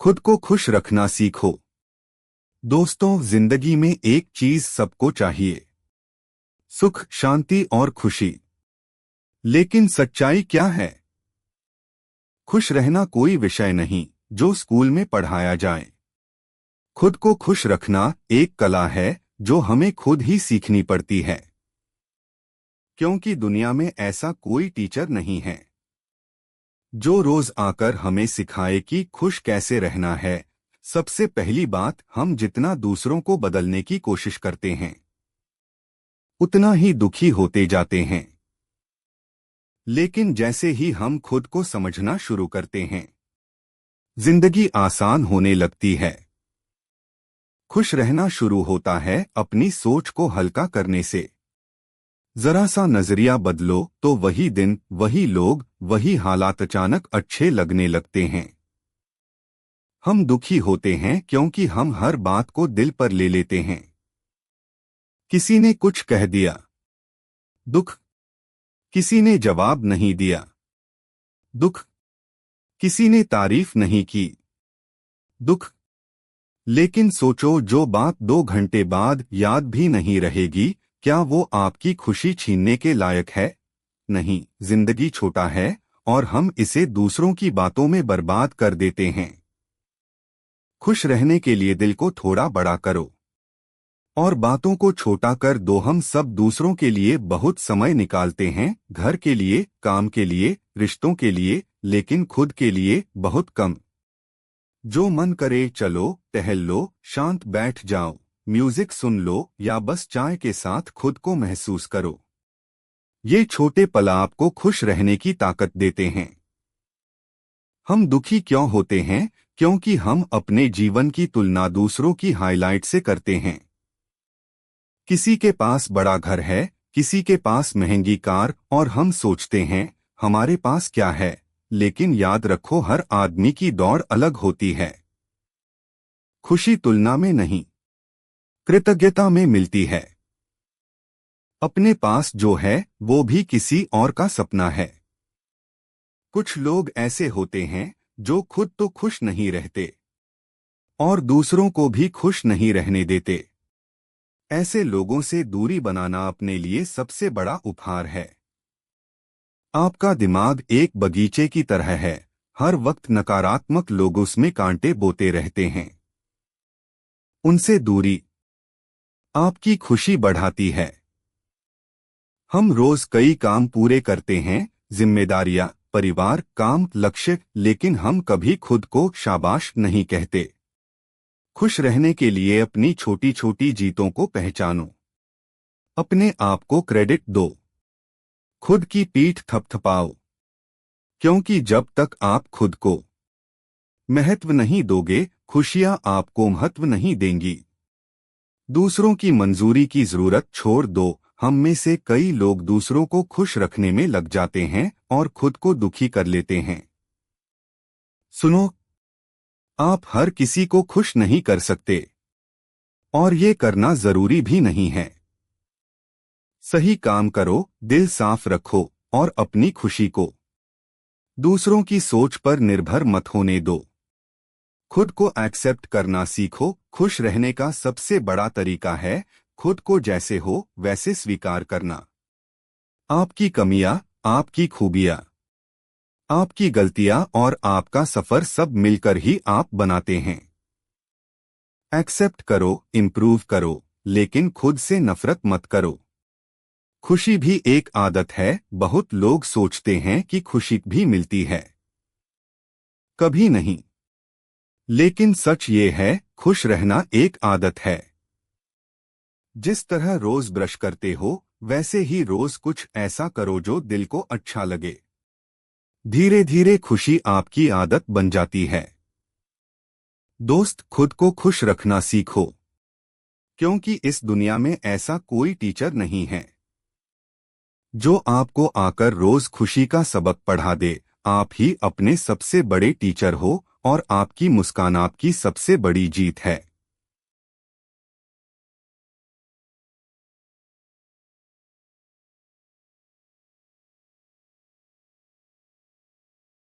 खुद को खुश रखना सीखो। दोस्तों, जिंदगी में एक चीज सबको चाहिए, सुख, शांति और खुशी। लेकिन सच्चाई क्या है? खुश रहना कोई विषय नहीं जो स्कूल में पढ़ाया जाए। खुद को खुश रखना एक कला है जो हमें खुद ही सीखनी पड़ती है, क्योंकि दुनिया में ऐसा कोई टीचर नहीं है जो रोज आकर हमें सिखाए कि खुश कैसे रहना है। सबसे पहली बात, हम जितना दूसरों को बदलने की कोशिश करते हैं उतना ही दुखी होते जाते हैं। लेकिन जैसे ही हम खुद को समझना शुरू करते हैं, जिंदगी आसान होने लगती है। खुश रहना शुरू होता है अपनी सोच को हल्का करने से। जरा सा नजरिया बदलो तो वही दिन, वही लोग, वही हालात अचानक अच्छे लगने लगते हैं। हम दुखी होते हैं क्योंकि हम हर बात को दिल पर ले लेते हैं। किसी ने कुछ कह दिया, दुख। किसी ने जवाब नहीं दिया, दुख। किसी ने तारीफ नहीं की, दुख। लेकिन सोचो, जो बात 2 घंटे बाद याद भी नहीं रहेगी, क्या वो आपकी खुशी छीनने के लायक है? नहीं। जिंदगी छोटा है और हम इसे दूसरों की बातों में बर्बाद कर देते हैं। खुश रहने के लिए दिल को थोड़ा बड़ा करो और बातों को छोटा कर दो। हम सब दूसरों के लिए बहुत समय निकालते हैं, घर के लिए, काम के लिए, रिश्तों के लिए, लेकिन खुद के लिए बहुत कम। जो मन करे चलो, टहल लो, शांत बैठ जाओ, म्यूजिक सुन लो या बस चाय के साथ खुद को महसूस करो। ये छोटे पल आपको खुश रहने की ताकत देते हैं। हम दुखी क्यों होते हैं? क्योंकि हम अपने जीवन की तुलना दूसरों की हाइलाइट से करते हैं। किसी के पास बड़ा घर है, किसी के पास महंगी कार, और हम सोचते हैं हमारे पास क्या है। लेकिन याद रखो, हर आदमी की दौड़ अलग होती है। खुशी तुलना में नहीं, कृतज्ञता में मिलती है। अपने पास जो है वो भी किसी और का सपना है। कुछ लोग ऐसे होते हैं जो खुद तो खुश नहीं रहते और दूसरों को भी खुश नहीं रहने देते। ऐसे लोगों से दूरी बनाना अपने लिए सबसे बड़ा उपहार है। आपका दिमाग एक बगीचे की तरह है, हर वक्त नकारात्मक लोग उसमें कांटे बोते रहते हैं। उनसे दूरी आपकी खुशी बढ़ाती है। हम रोज कई काम पूरे करते हैं, जिम्मेदारियां, परिवार, काम, लक्ष्य, लेकिन हम कभी खुद को शाबाश नहीं कहते। खुश रहने के लिए अपनी छोटी छोटी जीतों को पहचानो, अपने आप को क्रेडिट दो, खुद की पीठ थपथपाओ, क्योंकि जब तक आप खुद को महत्व नहीं दोगे, खुशियां आपको महत्व नहीं देंगी। दूसरों की मंजूरी की जरूरत छोड़ दो। हम में से कई लोग दूसरों को खुश रखने में लग जाते हैं और खुद को दुखी कर लेते हैं। सुनो, आप हर किसी को खुश नहीं कर सकते और ये करना जरूरी भी नहीं है। सही काम करो, दिल साफ रखो और अपनी खुशी को दूसरों की सोच पर निर्भर मत होने दो। खुद को एक्सेप्ट करना सीखो। खुश रहने का सबसे बड़ा तरीका है खुद को जैसे हो वैसे स्वीकार करना। आपकी कमियां, आपकी खूबियां, आपकी गलतियां और आपका सफर सब मिलकर ही आप बनाते हैं। एक्सेप्ट करो, इंप्रूव करो, लेकिन खुद से नफरत मत करो। खुशी भी एक आदत है। बहुत लोग सोचते हैं कि खुशी भी मिलती है, कभी नहीं। लेकिन सच ये है, खुश रहना एक आदत है। जिस तरह रोज ब्रश करते हो, वैसे ही रोज कुछ ऐसा करो जो दिल को अच्छा लगे। धीरे धीरे खुशी आपकी आदत बन जाती है। दोस्त, खुद को खुश रखना सीखो, क्योंकि इस दुनिया में ऐसा कोई टीचर नहीं है जो आपको आकर रोज खुशी का सबक पढ़ा दे। आप ही अपने सबसे बड़े टीचर हो और आपकी मुस्कान आपकी सबसे बड़ी जीत है।